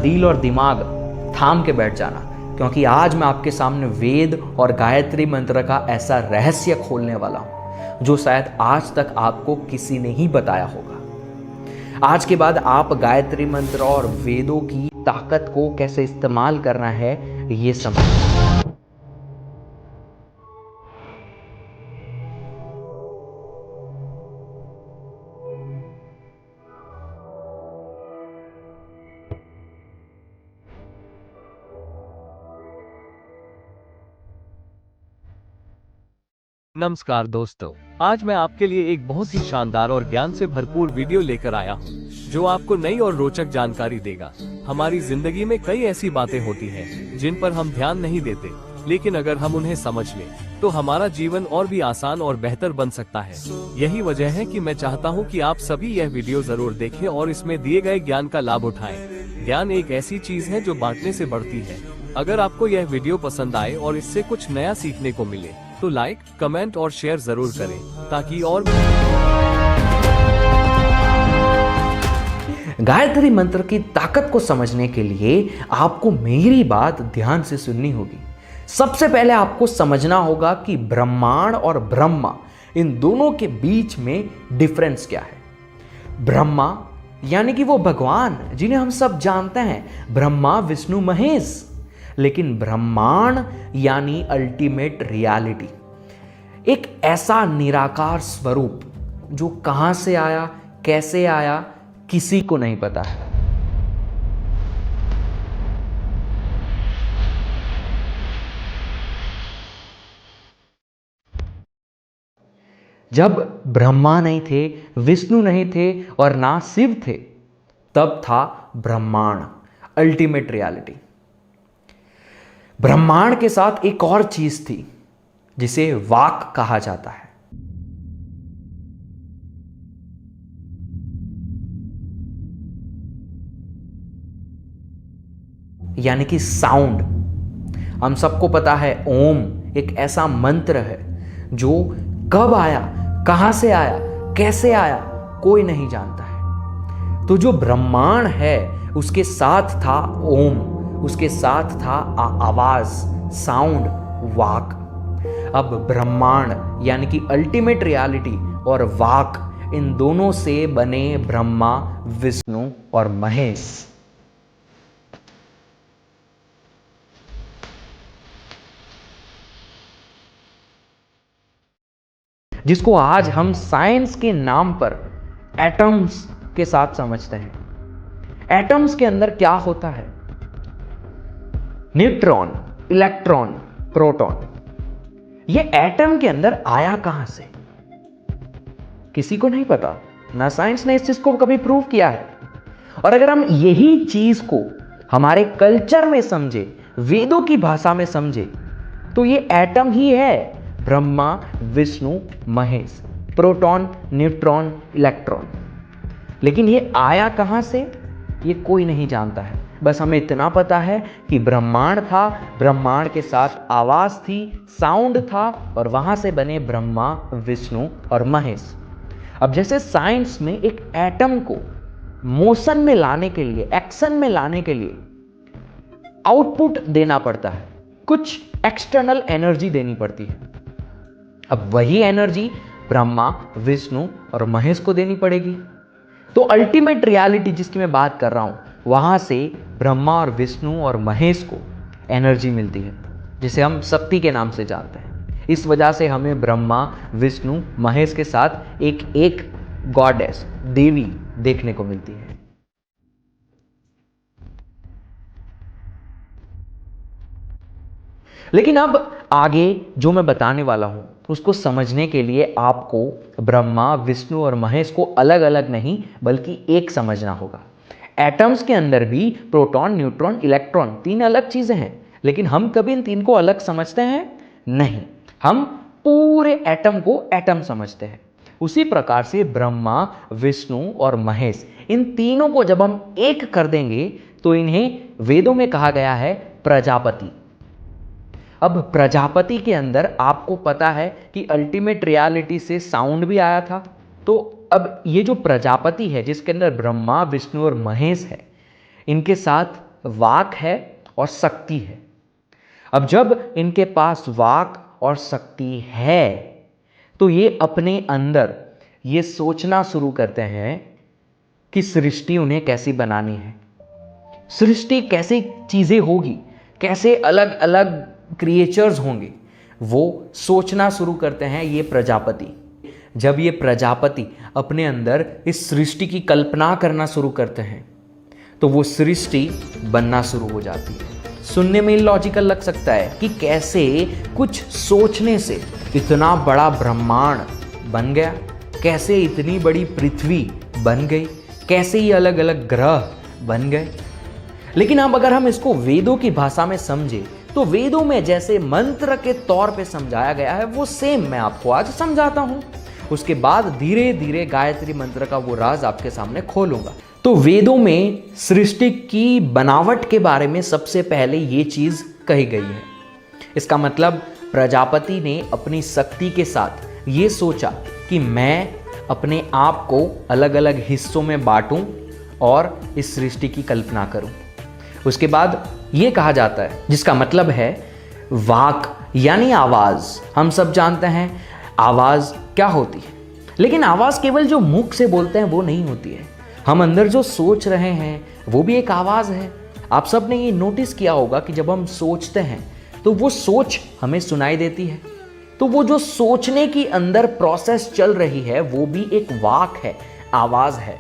दिल और दिमाग थाम के बैठ जाना, क्योंकि आज मैं आपके सामने वेद और गायत्री मंत्र का ऐसा रहस्य खोलने वाला हूं जो शायद आज तक आपको किसी ने ही बताया होगा। आज के बाद आप गायत्री मंत्र और वेदों की ताकत को कैसे इस्तेमाल करना है ये समझ। नमस्कार दोस्तों, आज मैं आपके लिए एक बहुत ही शानदार और ज्ञान से भरपूर वीडियो लेकर आया हूँ जो आपको नई और रोचक जानकारी देगा। हमारी जिंदगी में कई ऐसी बातें होती हैं जिन पर हम ध्यान नहीं देते, लेकिन अगर हम उन्हें समझ लें तो हमारा जीवन और भी आसान और बेहतर बन सकता है। यही वजह है कि मैं चाहता हूँ कि आप सभी यह वीडियो जरूर देखें और इसमें दिए गए ज्ञान का लाभ उठाएं। ज्ञान एक ऐसी चीज है जो बांटने से बढ़ती है। अगर आपको यह वीडियो पसंद आए और इससे कुछ नया सीखने को मिले तो लाइक, कमेंट और शेयर जरूर करें ताकि और गायत्री मंत्र की ताकत को समझने के लिए आपको मेरी बात ध्यान से सुननी होगी। सबसे पहले आपको समझना होगा कि ब्रह्मांड और ब्रह्मा, इन दोनों के बीच में डिफरेंस क्या है। ब्रह्मा यानी कि वो भगवान जिन्हें हम सब जानते हैं, ब्रह्मा विष्णु महेश। लेकिन ब्रह्मांड यानी अल्टीमेट रियलिटी, एक ऐसा निराकार स्वरूप जो कहां से आया, कैसे आया, किसी को नहीं पता है। जब ब्रह्मा नहीं थे, विष्णु नहीं थे और ना शिव थे, तब था ब्रह्मांड, अल्टीमेट रियलिटी। ब्रह्मांड के साथ एक और चीज थी जिसे वाक कहा जाता है। यानी कि साउंड। हम सबको पता है ओम एक ऐसा मंत्र है जो कब आया, कहां से आया, कैसे आया, कोई नहीं जानता है। तो जो ब्रह्मांड है उसके साथ था ओम, उसके साथ था आवाज, साउंड, वाक। अब ब्रह्मांड यानी कि अल्टीमेट रियलिटी और वाक, इन दोनों से बने ब्रह्मा, विष्णु और महेश। जिसको आज हम साइंस के नाम पर एटम्स के साथ समझते हैं। एटम्स के अंदर क्या होता है? Neutron, electron, proton. ये एटम के अंदर आया कहां से, किसी को नहीं पता। ना साइंस ने इस चीज को कभी प्रूव किया है। और अगर हम यही चीज को हमारे कल्चर में समझे, वेदों की भाषा में समझे, तो ये एटम ही है Brahma, Vishnu, Mahesh, proton, neutron, electron. लेकिन ये आया कहां से ये कोई नहीं जानता है। बस हमें इतना पता है कि ब्रह्मांड था, ब्रह्मांड के साथ आवाज थी, साउंड था, और वहां से बने ब्रह्मा, विष्णु और महेश। अब जैसे साइंस में एक एटम को मोशन में लाने के लिए, एक्शन में लाने के लिए आउटपुट देना पड़ता है, कुछ एक्सटर्नल एनर्जी देनी पड़ती है। अब वही एनर्जी ब्रह्मा, विष्णु और महेश को देनी पड़ेगी। तो अल्टीमेट रियलिटी जिसकी मैं बात कर रहा हूं, वहां से ब्रह्मा और विष्णु और महेश को एनर्जी मिलती है, जिसे हम शक्ति के नाम से जानते हैं। इस वजह से हमें ब्रह्मा, विष्णु, महेश के साथ एक गॉडेस, देवी देखने को मिलती है। लेकिन अब आगे जो मैं बताने वाला हूं उसको समझने के लिए आपको ब्रह्मा, विष्णु और महेश को अलग अलग नहीं बल्कि एक समझना होगा। एटम्स के अंदर भी प्रोटॉन, न्यूट्रॉन, इलेक्ट्रॉन, तीन अलग चीजें हैं, लेकिन हम कभी इन तीन को अलग समझते हैं नहीं। हम पूरे एटम को एटम समझते हैं। उसी प्रकार से ब्रह्मा, विष्णु और महेश, इन तीनों को जब हम एक कर देंगे तो इन्हें वेदों में कहा गया है प्रजापति। अब प्रजापति के अंदर आपको पता है कि अल्टीमेट रियलिटी से साउंड भी आया था। तो अब ये जो प्रजापति है जिसके अंदर ब्रह्मा, विष्णु और महेश है, इनके साथ वाक है और शक्ति है। अब जब इनके पास वाक और शक्ति है तो ये अपने अंदर ये सोचना शुरू करते हैं कि सृष्टि उन्हें कैसी बनानी है, सृष्टि कैसी चीज़ें होगी, कैसे अलग अलग क्रिएचर्स होंगे। वो सोचना शुरू करते हैं ये प्रजापति। जब ये प्रजापति अपने अंदर इस सृष्टि की कल्पना करना शुरू करते हैं तो वो सृष्टि बनना शुरू हो जाती है। सुनने में लॉजिकल लग सकता है कि कैसे कुछ सोचने से इतना बड़ा ब्रह्मांड बन गया, कैसे इतनी बड़ी पृथ्वी बन गई, कैसे ये अलग अलग ग्रह बन गए। लेकिन अब अगर हम इसको वेदों की भाषा में समझे तो वेदों में जैसे मंत्र के तौर पे समझाया गया है वो सेम मैं आपको आज समझाता हूं। उसके बाद धीरे धीरे गायत्री मंत्र का वो राज आपके सामने खोलूंगा। तो वेदों में सृष्टि की बनावट के बारे में सबसे पहले ये चीज कही गई है। इसका मतलब प्रजापति ने अपनी शक्ति के साथ ये सोचा कि मैं अपने आप को अलग अलग हिस्सों में बांटूं और इस सृष्टि की कल्पना करूं। उसके बाद ये कहा जाता है, जिसका मतलब है वाक यानी आवाज। हम सब जानते हैं आवाज क्या होती है, लेकिन आवाज केवल जो मुख से बोलते हैं वो नहीं होती है। हम अंदर जो सोच रहे हैं वो भी एक आवाज है। आप सब ने ये नोटिस किया होगा कि जब हम सोचते हैं तो वो सोच हमें सुनाई देती है। तो वो जो सोचने की अंदर प्रोसेस चल रही है वो भी एक वाक है, आवाज है।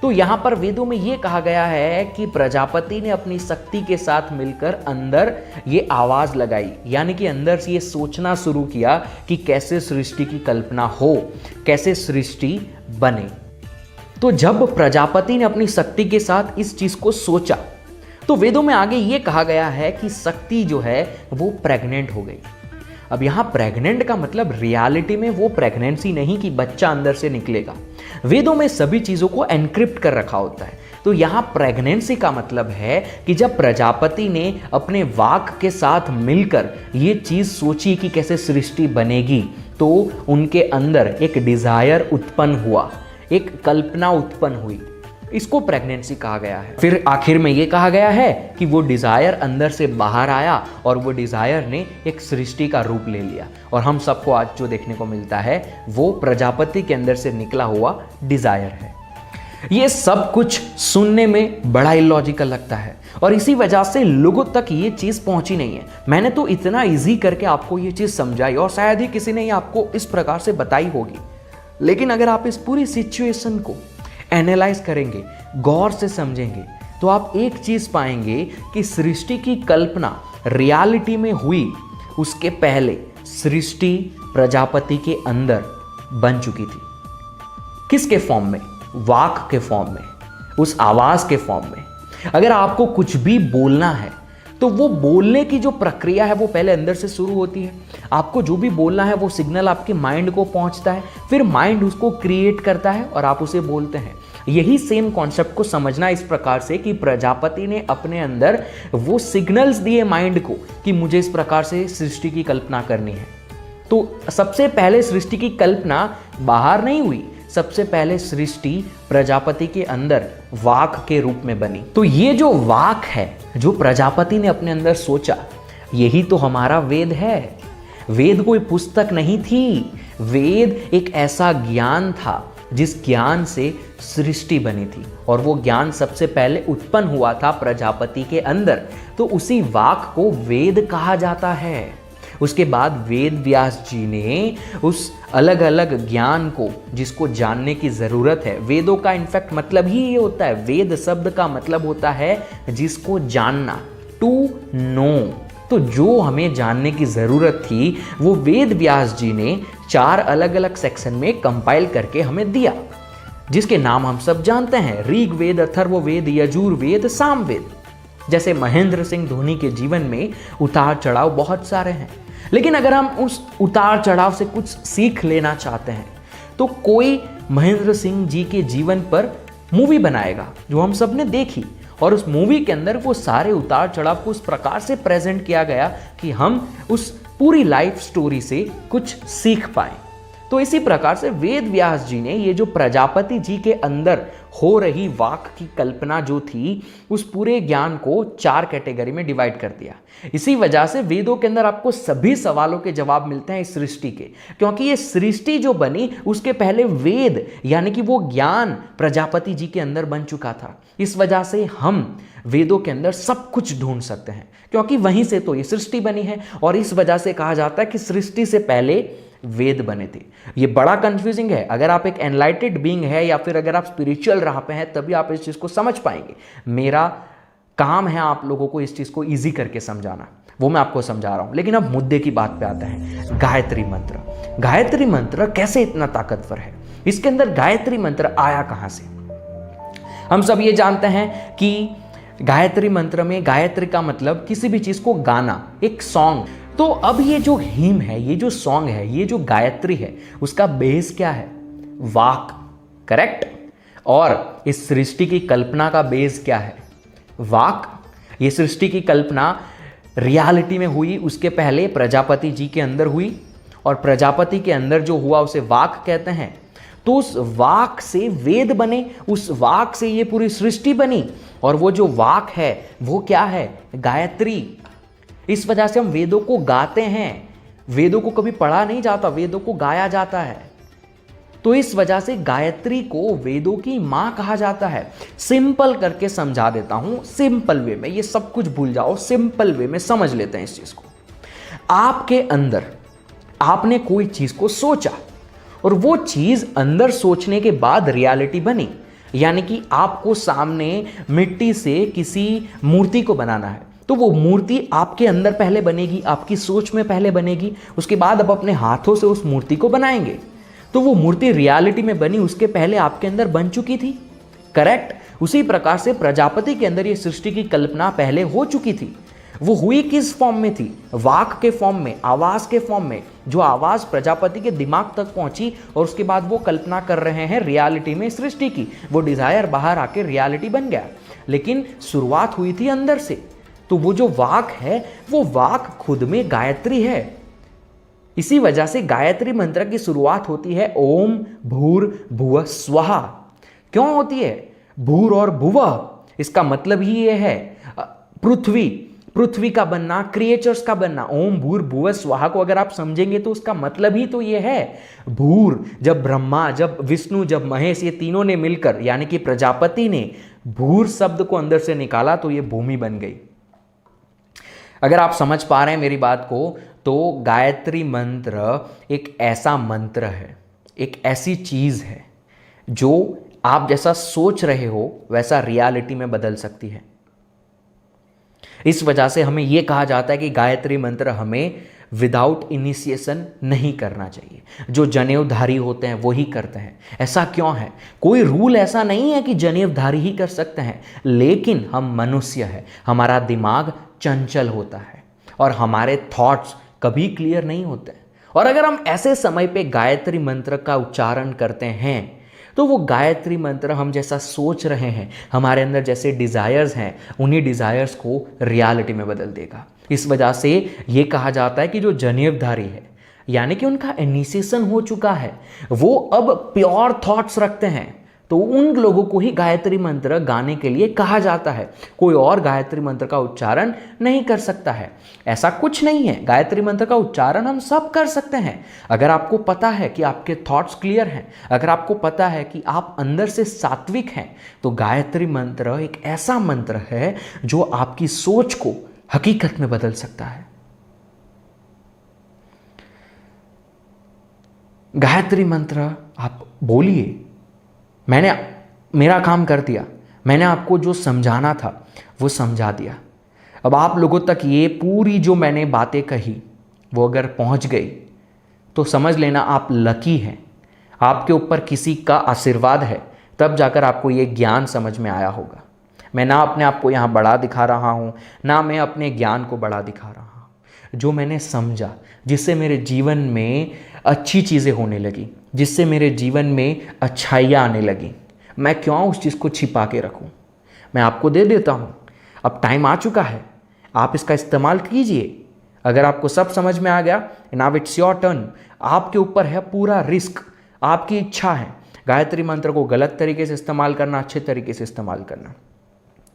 तो यहां पर वेदों में यह कहा गया है कि प्रजापति ने अपनी शक्ति के साथ मिलकर अंदर ये आवाज लगाई, यानी कि अंदर से ये सोचना शुरू किया कि कैसे सृष्टि की कल्पना हो, कैसे सृष्टि बने। तो जब प्रजापति ने अपनी शक्ति के साथ इस चीज को सोचा तो वेदों में आगे ये कहा गया है कि शक्ति जो है वो प्रेग्नेंट हो गई। अब यहां प्रेग्नेंट का मतलब रियलिटी में वो प्रेगनेंसी नहीं कि बच्चा अंदर से निकलेगा। वेदों में सभी चीजों को एनक्रिप्ट कर रखा होता है। तो यहां प्रेगनेंसी का मतलब है कि जब प्रजापति ने अपने वाक के साथ मिलकर ये चीज सोची कि कैसे सृष्टि बनेगी तो उनके अंदर एक डिजायर उत्पन्न हुआ, एक कल्पना उत्पन्न हुई। इसको प्रेगनेंसी कहा गया है। फिर आखिर में यह कहा गया है कि वो डिजायर अंदर से बाहर आया और वो डिजायर ने एक सृष्टि का रूप ले लिया। और हम सबको आज जो देखने को मिलता है वो प्रजापति के अंदर से निकला हुआ डिजायर है। ये सब कुछ सुनने में बड़ा इलॉजिकल लगता है और इसी वजह से लोगों तक ये चीज पहुंची नहीं है। मैंने तो इतना इजी करके आपको ये चीज समझाई और शायद ही किसी ने आपको इस प्रकार से बताई होगी। लेकिन अगर आप इस पूरी सिचुएशन को एनालाइज करेंगे, गौर से समझेंगे तो आप एक चीज पाएंगे कि सृष्टि की कल्पना रियलिटी में हुई उसके पहले सृष्टि प्रजापति के अंदर बन चुकी थी। किसके फॉर्म में? वाक के फॉर्म में, उस आवाज के फॉर्म में। अगर आपको कुछ भी बोलना है तो वो बोलने की जो प्रक्रिया है वो पहले अंदर से शुरू होती है। आपको जो भी बोलना है वो सिग्नल आपके माइंड को पहुंचता है, फिर माइंड उसको क्रिएट करता है और आप उसे बोलते हैं। यही सेम कॉन्सेप्ट को समझना इस प्रकार से कि प्रजापति ने अपने अंदर वो सिग्नल्स दिए माइंड को कि मुझे इस प्रकार से सृष्टि की कल्पना करनी है। तो सबसे पहले सृष्टि की कल्पना बाहर नहीं हुई, सबसे पहले सृष्टि प्रजापति के अंदर वाक के रूप में बनी। तो ये जो वाक है जो प्रजापति ने अपने अंदर सोचा, यही तो हमारा वेद है। वेद कोई पुस्तक नहीं थी, वेद एक ऐसा ज्ञान था जिस ज्ञान से सृष्टि बनी थी और वो ज्ञान सबसे पहले उत्पन्न हुआ था प्रजापति के अंदर। तो उसी वाक को वेद कहा जाता है। उसके बाद वेद व्यास जी ने उस अलग अलग ज्ञान को जिसको जानने की ज़रूरत है, वेदों का इनफैक्ट मतलब ही ये होता है, वेद शब्द का मतलब होता है जिसको जानना, टू नो। तो जो हमें जानने की ज़रूरत थी वो वेद व्यास जी ने 4 अलग अलग सेक्शन में कंपाइल करके हमें दिया, जिसके नाम हम सब जानते हैं, ऋग वेद, अथर्ववेद, यजुर वेद, सामवेद। जैसे महेंद्र सिंह धोनी के जीवन में उतार चढ़ाव बहुत सारे हैं, लेकिन अगर हम उस उतार चढ़ाव से कुछ सीख लेना चाहते हैं तो कोई महेंद्र सिंह जी के जीवन पर मूवी बनाएगा जो हम सब ने देखी, और उस मूवी के अंदर वो सारे उतार चढ़ाव को उस प्रकार से प्रेजेंट किया गया कि हम उस पूरी लाइफ स्टोरी से कुछ सीख पाए। तो इसी प्रकार से वेद व्यास जी ने ये जो प्रजापति जी के अंदर हो रही वाक की कल्पना जो थी, उस पूरे ज्ञान को 4 कैटेगरी में डिवाइड कर दिया। इसी वजह से वेदों के अंदर आपको सभी सवालों के जवाब मिलते हैं इस सृष्टि के, क्योंकि ये सृष्टि जो बनी उसके पहले वेद यानी कि वो ज्ञान प्रजापति जी के अंदर बन चुका था। इस वजह से हम वेदों के अंदर सब कुछ ढूंढ सकते हैं, क्योंकि वहीं से तो ये सृष्टि बनी है। और इस वजह से कहा जाता है कि सृष्टि से पहले वेद बने थे। ये बड़ा कंफ्यूजिंग है। अगर आप एक एनलाइटेड बीइंग है या फिर अगर आप स्पिरिचुअल राह पे हैं, तभी आप इस चीज को समझ पाएंगे। मेरा काम है आप लोगों को इस चीज को इजी करके समझाना, वो मैं आपको समझा रहा हूं। लेकिन अब मुद्दे की बात पे आते हैं। गायत्री मंत्र, गायत्री मंत्र कैसे इतना ताकतवर है? इसके अंदर गायत्री मंत्र आया कहां से? हम सब ये जानते हैं कि गायत्री मंत्र में गायत्री का मतलब किसी भी चीज को गाना, एक सॉन्ग। तो अब ये जो हिम है, ये जो सॉन्ग है, ये जो गायत्री है, उसका बेस क्या है? वाक, करेक्ट। और इस सृष्टि की कल्पना का बेस क्या है? वाक। ये सृष्टि की कल्पना रियलिटी में हुई, उसके पहले प्रजापति जी के अंदर हुई, और प्रजापति के अंदर जो हुआ उसे वाक कहते हैं। तो उस वाक से वेद बने, उस वाक से ये पूरी सृष्टि बनी, और वो जो वाक है वो क्या है? गायत्री। इस वजह से हम वेदों को गाते हैं। वेदों को कभी पढ़ा नहीं जाता, वेदों को गाया जाता है। तो इस वजह से गायत्री को वेदों की मां कहा जाता है। सिंपल करके समझा देता हूं, सिंपल वे में। ये सब कुछ भूल जाओ, सिंपल वे में समझ लेते हैं इस चीज को। आपके अंदर आपने कोई चीज को सोचा, और वो चीज अंदर सोचने के बाद रियलिटी बनी। यानी कि आपको सामने मिट्टी से किसी मूर्ति को बनाना है, तो वो मूर्ति आपके अंदर पहले बनेगी, आपकी सोच में पहले बनेगी, उसके बाद आप अपने हाथों से उस मूर्ति को बनाएंगे। तो वो मूर्ति रियलिटी में बनी, उसके पहले आपके अंदर बन चुकी थी, करेक्ट। उसी प्रकार से प्रजापति के अंदर ये सृष्टि की कल्पना पहले हो चुकी थी। वो हुई किस फॉर्म में थी? वाक के फॉर्म में, आवाज के फॉर्म में। जो आवाज प्रजापति के दिमाग तक पहुंची, और उसके बाद वो कल्पना कर रहे हैं रियलिटी में सृष्टि की। वो डिजायर बाहर आके रियलिटी बन गया, लेकिन शुरुआत हुई थी अंदर से। तो वो जो वाक है, वो वाक खुद में गायत्री है। इसी वजह से गायत्री मंत्र की शुरुआत होती है ओम भूर भुवः स्वहा। क्यों होती है भूर और भुवः? इसका मतलब ही ये है पृथ्वी, पृथ्वी का बनना, क्रिएचर्स का बनना। ओम भूर भुवः स्वहा को अगर आप समझेंगे तो उसका मतलब ही तो ये है। भूर, जब ब्रह्मा, जब विष्णु, जब महेश, ये तीनों ने मिलकर, यानी कि प्रजापति ने भूर शब्द को अंदर से निकाला, तो ये भूमि बन गई। अगर आप समझ पा रहे हैं मेरी बात को, तो गायत्री मंत्र एक ऐसा मंत्र है, एक ऐसी चीज है जो आप जैसा सोच रहे हो वैसा रियलिटी में बदल सकती है। इस वजह से हमें यह कहा जाता है कि गायत्री मंत्र हमें विदाउट इनिशिएशन नहीं करना चाहिए। जो जनेऊधारी होते हैं वही करते हैं। ऐसा क्यों है? कोई रूल ऐसा नहीं है कि जनेऊधारी ही कर सकते हैं, लेकिन हम मनुष्य हैं, हमारा दिमाग चंचल होता है और हमारे थॉट्स कभी क्लियर नहीं होते। और अगर हम ऐसे समय पे गायत्री मंत्र का उच्चारण करते हैं, तो वो गायत्री मंत्र हम जैसा सोच रहे हैं, हमारे अंदर जैसे डिजायर्स हैं, उन्हीं डिजायर्स को रियलिटी में बदल देगा। इस वजह से ये कहा जाता है कि जो जनेऊधारी है, यानी कि उनका इनिशिएशन हो चुका है, वो अब प्योर थॉट्स रखते हैं, तो उन लोगों को ही गायत्री मंत्र गाने के लिए कहा जाता है। कोई और गायत्री मंत्र का उच्चारण नहीं कर सकता है। ऐसा कुछ नहीं है, गायत्री मंत्र का उच्चारण हम सब कर सकते हैं। अगर आपको पता है कि आपके थॉट्स क्लियर हैं, अगर आपको पता है कि आप अंदर से सात्विक हैं, तो गायत्री मंत्र एक ऐसा मंत्र है जो आपकी सोच को हकीकत में बदल सकता है। गायत्री मंत्र आप बोलिए। मेरा काम कर दिया, मैंने आपको जो समझाना था वो समझा दिया। अब आप लोगों तक ये पूरी जो मैंने बातें कही वो अगर पहुंच गई तो समझ लेना आप लकी हैं, आपके ऊपर किसी का आशीर्वाद है, तब जाकर आपको ये ज्ञान समझ में आया होगा। मैं ना अपने आप को यहाँ बड़ा दिखा रहा हूँ, ना मैं अपने ज्ञान को बड़ा दिखा रहा हूँ। जो मैंने समझा, जिससे मेरे जीवन में अच्छी चीज़ें होने लगी, जिससे मेरे जीवन में अच्छाइयाँ आने लगी, मैं क्यों उस चीज़ को छिपा के रखूँ? मैं आपको दे देता हूँ। अब टाइम आ चुका है, आप इसका इस्तेमाल कीजिए। अगर आपको सब समझ में आ गया, नाउ इट्स योर टर्न। आपके ऊपर है पूरा रिस्क, आपकी इच्छा है गायत्री मंत्र को गलत तरीके से इस्तेमाल करना, अच्छे तरीके से इस्तेमाल करना।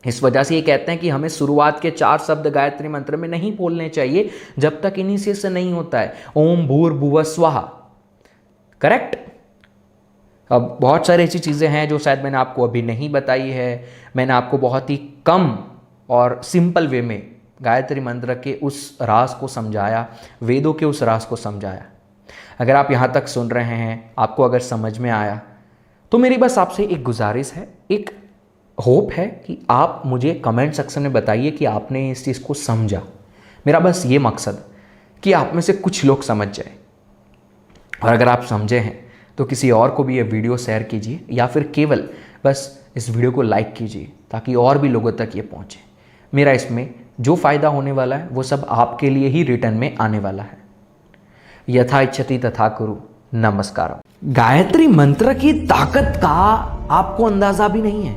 इस वजह से ये कहते हैं कि हमें शुरुआत के 4 शब्द गायत्री मंत्र में नहीं बोलने चाहिए जब तक इनिशिएशन नहीं होता है। ओम भूर्भुवः स्वः, करेक्ट। अब बहुत सारी ऐसी चीज़ें हैं जो शायद मैंने आपको अभी नहीं बताई है। मैंने आपको बहुत ही कम और सिंपल वे में गायत्री मंत्र के उस राज को समझाया, वेदों के उस राज को समझाया। अगर आप यहाँ तक सुन रहे हैं, आपको अगर समझ में आया, तो मेरी बस आपसे एक गुजारिश है, एक होप है कि आप मुझे कमेंट सेक्शन में बताइए कि आपने इस चीज़ को समझा। मेरा बस ये मकसद कि आप में से कुछ लोग समझ जाए, और अगर आप समझे हैं तो किसी और को भी ये वीडियो शेयर कीजिए, या फिर केवल बस इस वीडियो को लाइक कीजिए ताकि और भी लोगों तक ये पहुँचे। मेरा इसमें जो फ़ायदा होने वाला है वो सब आपके लिए ही रिटर्न में आने वाला है। यथा इच्छति तथा कुरु। नमस्कार। गायत्री मंत्र की ताकत का आपको अंदाजा भी नहीं है।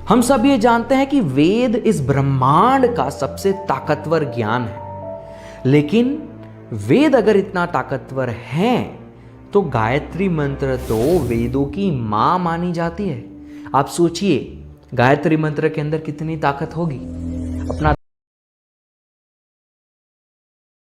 हम सब ये जानते हैं कि वेद इस ब्रह्मांड का सबसे ताकतवर ज्ञान है, लेकिन वेद अगर इतना ताकतवर हैं तो गायत्री मंत्र तो वेदों की मां मानी जाती है। आप सोचिए गायत्री मंत्र के अंदर कितनी ताकत होगी। अपना